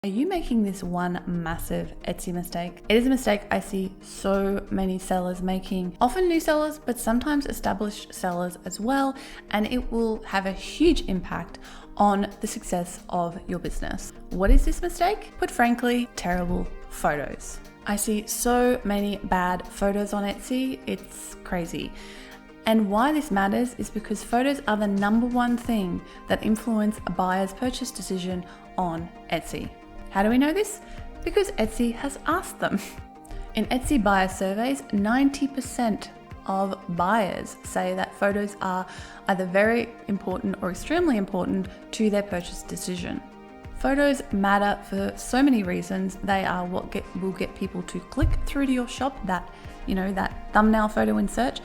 Are you making this one massive Etsy mistake? It is a mistake I see so many sellers making, often new sellers, but sometimes established sellers as well, and it will have a huge impact on the success of your business. What is this mistake? Put frankly, terrible photos. I see so many bad photos on Etsy, it's crazy. And why this matters is because photos are the number one thing that influence a buyer's purchase decision on Etsy. How do we know this? Because Etsy has asked them. In Etsy buyer surveys, 90% of buyers say that photos are either very important or extremely important to their purchase decision. Photos matter for so many reasons. They are what will get people to click through to your shop, that thumbnail photo in search.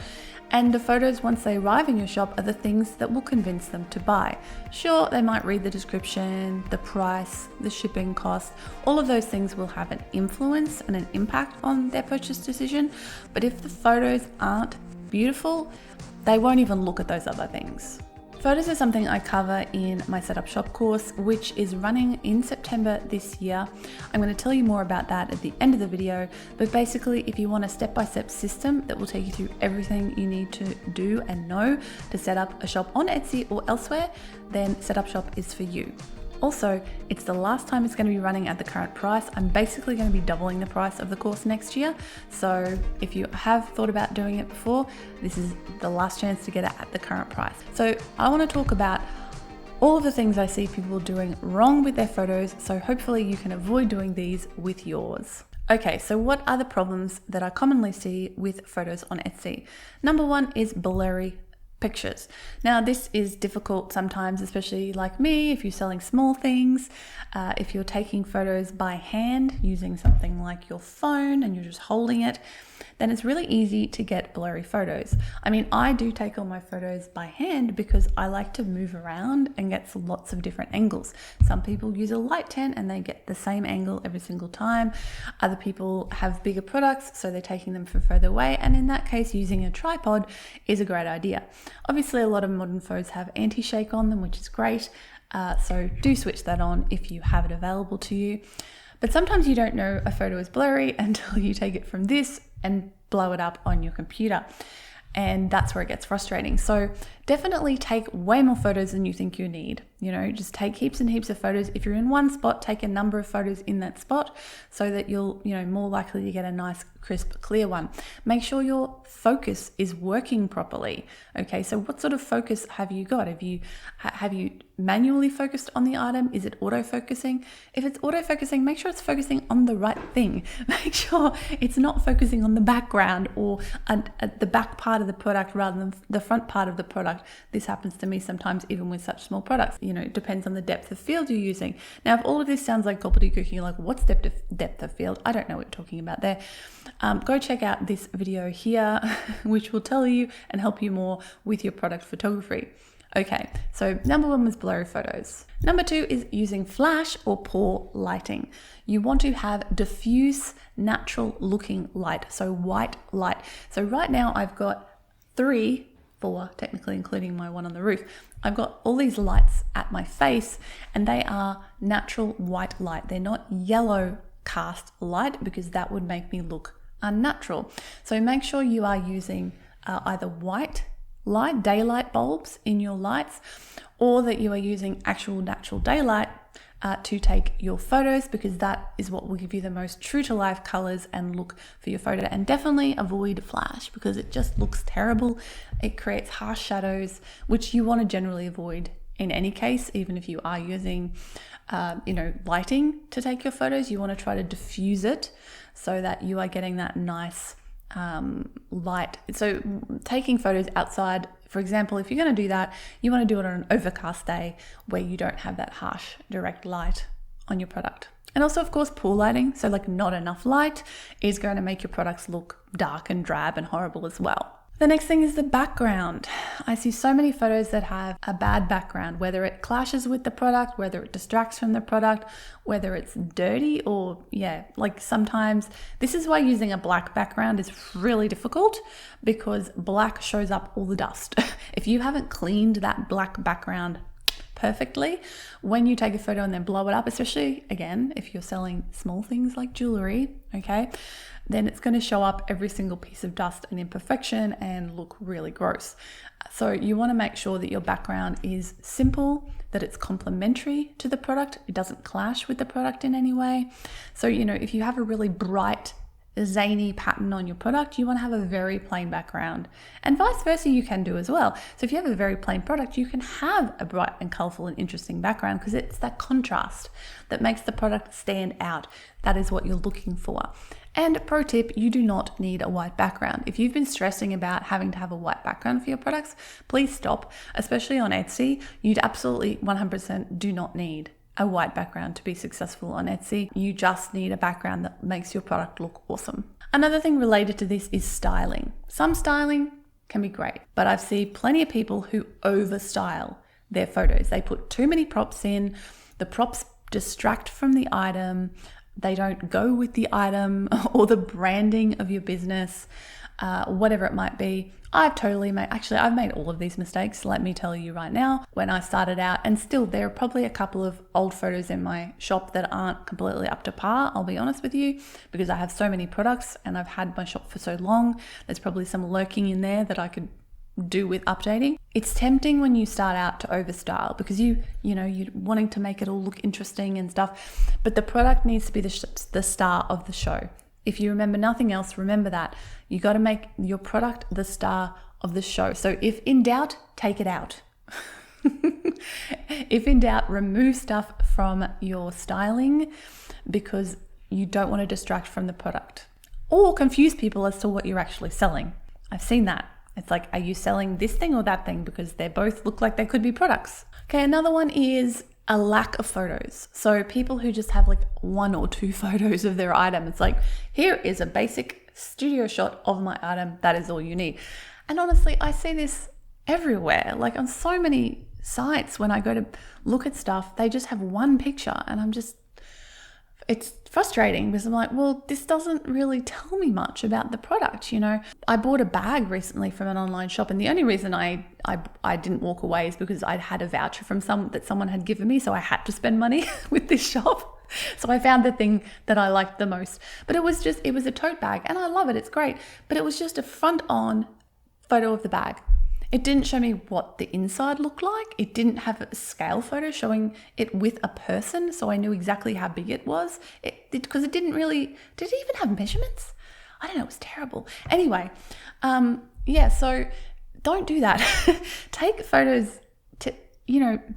And the photos, once they arrive in your shop, are the things that will convince them to buy. Sure, they might read the description, the price, the shipping cost. All of those things will have an influence and an impact on their purchase decision. But if the photos aren't beautiful, they won't even look at those other things. Photos are something I cover in my Setup Shop course, which is running in September this year. I'm going to tell you more about that at the end of the video, but basically if you want a step-by-step system that will take you through everything you need to do and know to set up a shop on Etsy or elsewhere, then Setup Shop is for you. Also, it's the last time it's going to be running at the current price. I'm basically going to be doubling the price of the course next year. So if you have thought about doing it before, this is the last chance to get it at the current price. So I want to talk about all of the things I see people doing wrong with their photos. So hopefully you can avoid doing these with yours. Okay, so what are the problems that I commonly see with photos on Etsy? Number one is blurry pictures. Now this is difficult sometimes, especially like me, if you're selling small things, if you're taking photos by hand using something like your phone and you're just holding it, then it's really easy to get blurry photos. I mean, I do take all my photos by hand because I like to move around and get lots of different angles. Some people use a light 10 and they get the same angle every single time. Other people have bigger products, so they're taking them from further away. And in that case, using a tripod is a great idea. Obviously, a lot of modern phones have anti-shake on them, which is great. So do switch that on if you have it available to you. But sometimes you don't know a photo is blurry until you take it from this and blow it up on your computer. And that's where it gets frustrating. So definitely take way more photos than you think you need. Just take heaps and heaps of photos. If you're in one spot, take a number of photos in that spot so that you'll, more likely to get a nice, crisp, clear one. Make sure your focus is working properly. Okay, so what sort of focus have you got? Have you manually focused on the item? Is it auto-focusing? If it's auto-focusing, make sure it's focusing on the right thing. Make sure it's not focusing on the background or at the back part of the product rather than the front part of the product. This happens to me sometimes even with such small products. It depends on the depth of field you're using. Now, if all of this sounds like gobbledygook, you're like, what's depth of field? I don't know what you're talking about there. Go check out this video here, which will tell you and help you more with your product photography. Okay, so number one was blurry photos. Number two is using flash or poor lighting. You want to have diffuse, natural looking light, so white light. So right now I've got four, technically including my one on the roof. I've got all these lights at my face and they are natural white light. They're not yellow cast light because that would make me look unnatural. So make sure you are using either white light, daylight bulbs in your lights, or that you are using actual natural daylight to take your photos, because that is what will give you the most true to life colors and look for your photo. And definitely avoid flash because it just looks terrible. It creates harsh shadows, which you want to generally avoid in any case. Even if you are using lighting to take your photos, you want to try to diffuse it so that you are getting that nice light. So taking photos outside, for example, if you're going to do that, you want to do it on an overcast day where you don't have that harsh direct light on your product. And also, of course, poor lighting, so like not enough light, is going to make your products look dark and drab and horrible as well. The next thing is the background. I see so many photos that have a bad background, whether it clashes with the product, whether it distracts from the product, whether it's dirty or like sometimes. This is why using a black background is really difficult because black shows up all the dust. If you haven't cleaned that black background, perfectly. When you take a photo and then blow it up, especially again, if you're selling small things like jewelry, okay, then it's going to show up every single piece of dust and imperfection and look really gross. So you want to make sure that your background is simple, that it's complementary to the product. It doesn't clash with the product in any way. So, if you have a really bright, zany pattern on your product, you want to have a very plain background, and vice versa you can do as well. So if you have a very plain product, you can have a bright and colorful and interesting background, because it's that contrast that makes the product stand out. That is what you're looking for. And pro tip, you do not need a white background. If you've been stressing about having to have a white background for your products, please stop. Especially on Etsy, you'd absolutely 100% do not need a white background to be successful on Etsy. You just need a background that makes your product look awesome. Another thing related to this is styling. Some styling can be great, but I've seen plenty of people who overstyle their photos. They put too many props in. The props distract from the item. They don't go with the item or the branding of your business, whatever it might be. I've made all of these mistakes, let me tell you right now, when I started out, and still there are probably a couple of old photos in my shop that aren't completely up to par, I'll be honest with you, because I have so many products and I've had my shop for so long. There's probably some lurking in there that I could do with updating. It's tempting when you start out to overstyle, because you're wanting to make it all look interesting and stuff, but the product needs to be the star of the show. If you remember nothing else, remember that. You got to make your product the star of the show. So if in doubt, take it out. If in doubt, remove stuff from your styling, because you don't want to distract from the product or confuse people as to what you're actually selling. I've seen that. It's like, are you selling this thing or that thing? Because they both look like they could be products. Okay, another one is a lack of photos. So people who just have like 1 or 2 photos of their item. It's like, here is a basic studio shot of my item. That is all you need. And honestly, I see this everywhere. Like on so many sites, when I go to look at stuff, they just have one picture, and it's frustrating, because I'm like, well, this doesn't really tell me much about the product. I bought a bag recently from an online shop, and the only reason I didn't walk away is because I'd had a voucher from someone had given me, so I had to spend money with this shop. So I found the thing that I liked the most. But it was a tote bag, and I love it, it's great. But it was just a front-on photo of the bag. It didn't show me what the inside looked like. It didn't have a scale photo showing it with a person, so I knew exactly how big it was. Because it didn't really, did it even have measurements? I don't know, it was terrible. Anyway, so don't do that. Take photos to,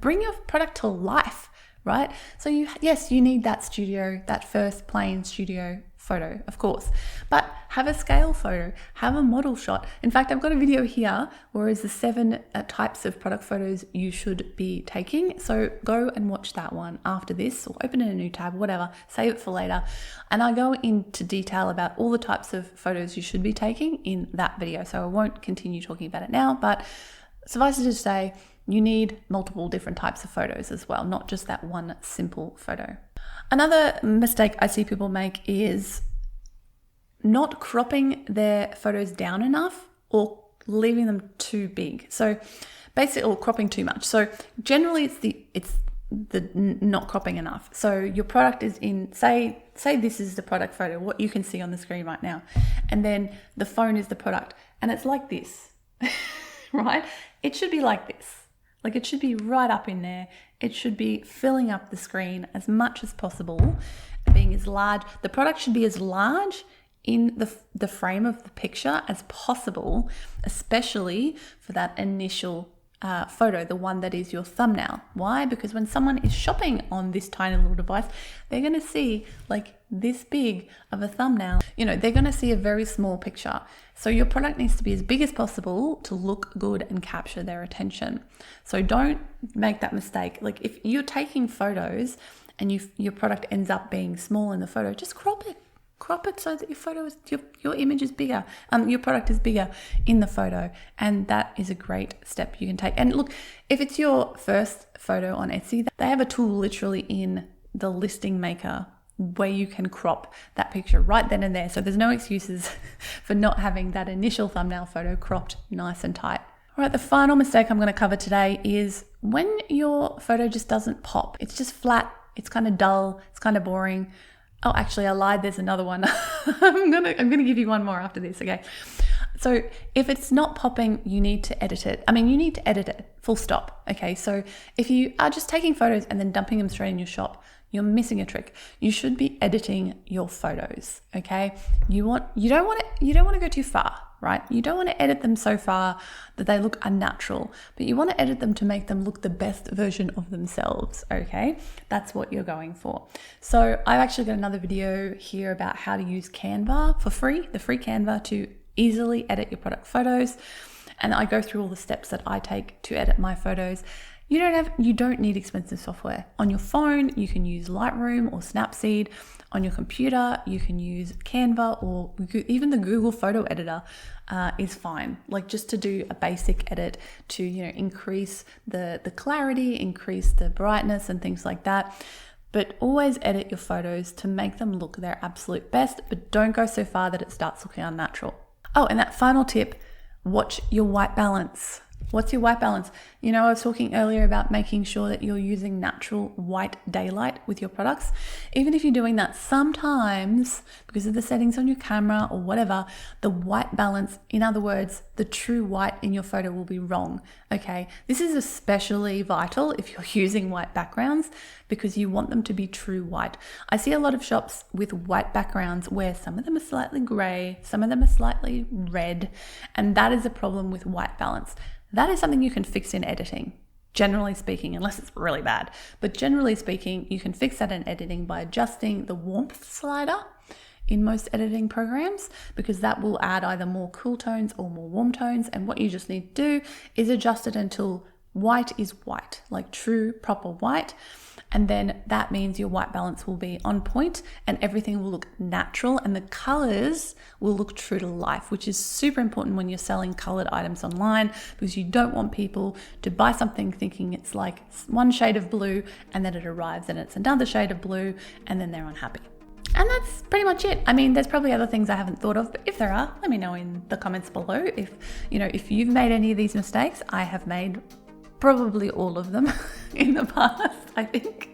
bring your product to life, right? So you need that first plain studio photo, of course, but have a scale photo, have a model shot. In fact, I've got a video here where is the 7 types of product photos you should be taking. So go and watch that one after this, or open in a new tab, whatever, save it for later. And I go into detail about all the types of photos you should be taking in that video. So I won't continue talking about it now, but suffice it to say, you need multiple different types of photos as well, not just that one simple photo. Another mistake I see people make is not cropping their photos down enough, or leaving them too big. So basically, or cropping too much. So generally it's the not cropping enough. So your product is in, say this is the product photo, what you can see on the screen right now. And then the phone is the product, and it's like this, right? It should be like this. Like, it should be right up in there. It should be filling up the screen as much as possible, being as large. The product should be as large in the frame of the picture as possible, especially for that initial photo, the one that is your thumbnail. Why? Because when someone is shopping on this tiny little device, they're going to see like this big of a thumbnail. They're going to see a very small picture. So your product needs to be as big as possible to look good and capture their attention. So don't make that mistake. Like, if you're taking photos and your product ends up being small in the photo, just crop it. Crop it so that your image is bigger. Your product is bigger in the photo, and that is a great step you can take. And look, if it's your first photo on Etsy, they have a tool literally in the listing maker where you can crop that picture right then and there. So there's no excuses for not having that initial thumbnail photo cropped nice and tight. All right, the final mistake I'm going to cover today is when your photo just doesn't pop, it's just flat, it's kind of dull, it's kind of boring. Oh, actually I lied, there's another one. I'm gonna give you one more after this, okay? So if it's not popping, you need to edit it. I mean, you need to edit it, full stop, okay? So if you are just taking photos and then dumping them straight in your shop, you're missing a trick. You should be editing your photos, okay? You don't want to go too far, right? You don't want to edit them so far that they look unnatural, but you want to edit them to make them look the best version of themselves, okay? That's what you're going for. So I've actually got another video here about how to use Canva for free, the free Canva to easily edit your product photos. And I go through all the steps that I take to edit my photos. You don't need expensive software. On your phone, you can use Lightroom or Snapseed. On your computer, you can use Canva, or even the Google photo editor is fine. Like, just to do a basic edit to, increase the clarity, increase the brightness and things like that. But always edit your photos to make them look their absolute best, but don't go so far that it starts looking unnatural. Oh, and that final tip, watch your white balance. What's your white balance? I was talking earlier about making sure that you're using natural white daylight with your products. Even if you're doing that, sometimes because of the settings on your camera or whatever, the white balance, in other words, the true white in your photo will be wrong. Okay, this is especially vital if you're using white backgrounds because you want them to be true white. I see a lot of shops with white backgrounds where some of them are slightly gray, some of them are slightly red, and that is a problem with white balance. That is something you can fix in editing, generally speaking, unless it's really bad. But generally speaking, you can fix that in editing by adjusting the warmth slider in most editing programs, because that will add either more cool tones or more warm tones. And what you just need to do is adjust it until white is white, like true, proper white. And then that means your white balance will be on point and everything will look natural and the colors will look true to life, which is super important when you're selling colored items online, because you don't want people to buy something thinking it's like one shade of blue and then it arrives and it's another shade of blue and then they're unhappy. And that's pretty much it. I mean, there's probably other things I haven't thought of, but if there are, let me know in the comments below. If you've made any of these mistakes, I have made probably all of them in the past, I think.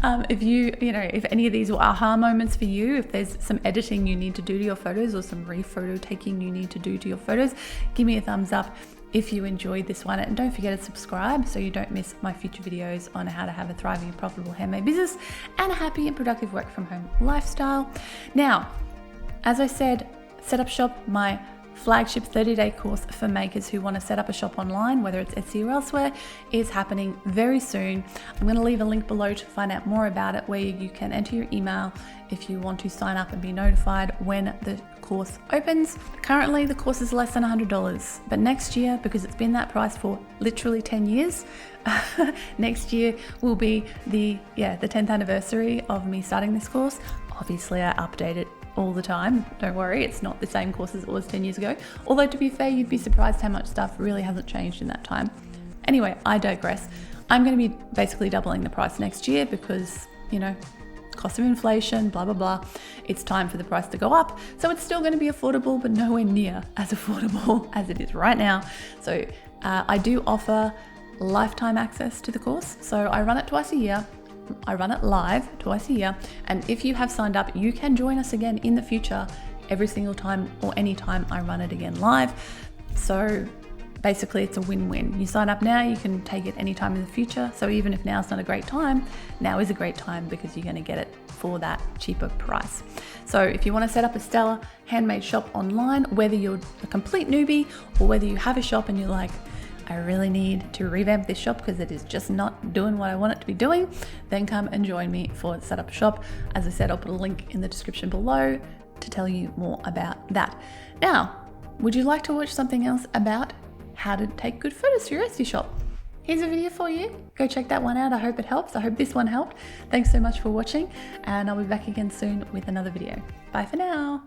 If any of these were aha moments for you, if there's some editing you need to do to your photos or some re-photo taking you need to do to your photos, give me a thumbs up if you enjoyed this one. And don't forget to subscribe so you don't miss my future videos on how to have a thriving and profitable handmade business and a happy and productive work from home lifestyle. Now, as I said, Set Up Shop, my flagship 30-day course for makers who want to set up a shop online, whether it's Etsy or elsewhere, is happening very soon. I'm going to leave a link below to find out more about it, where you can enter your email if you want to sign up and be notified when the course opens. Currently, the course is less than $100, but next year, because it's been that price for literally 10 years, next year will be the 10th anniversary of me starting this course. Obviously, I update it all the time. Don't worry, it's not the same course as it was 10 years ago. Although, to be fair, you'd be surprised how much stuff really hasn't changed in that time. Anyway, I digress. I'm going to be basically doubling the price next year because, cost of inflation, blah, blah, blah. It's time for the price to go up. So it's still going to be affordable, but nowhere near as affordable as it is right now. So I do offer lifetime access to the course. So I run it twice a year. I run it live twice a year, and if you have signed up, you can join us again in the future every single time or any time I run it again live. So basically it's a win-win. You sign up now, you can take it anytime in the future. So even if now's not a great time, now is a great time because you're going to get it for that cheaper price. So if you want to set up a stellar handmade shop online, whether you're a complete newbie or whether you have a shop and you're like, I really need to revamp this shop because it is just not doing what I want it to be doing, then come and join me for Set Up Shop. As I said, I'll put a link in the description below to tell you more about that. Now, would you like to watch something else about how to take good photos for your Etsy shop? Here's a video for you. Go check that one out. I hope it helps. I hope this one helped. Thanks so much for watching, and I'll be back again soon with another video. Bye for now.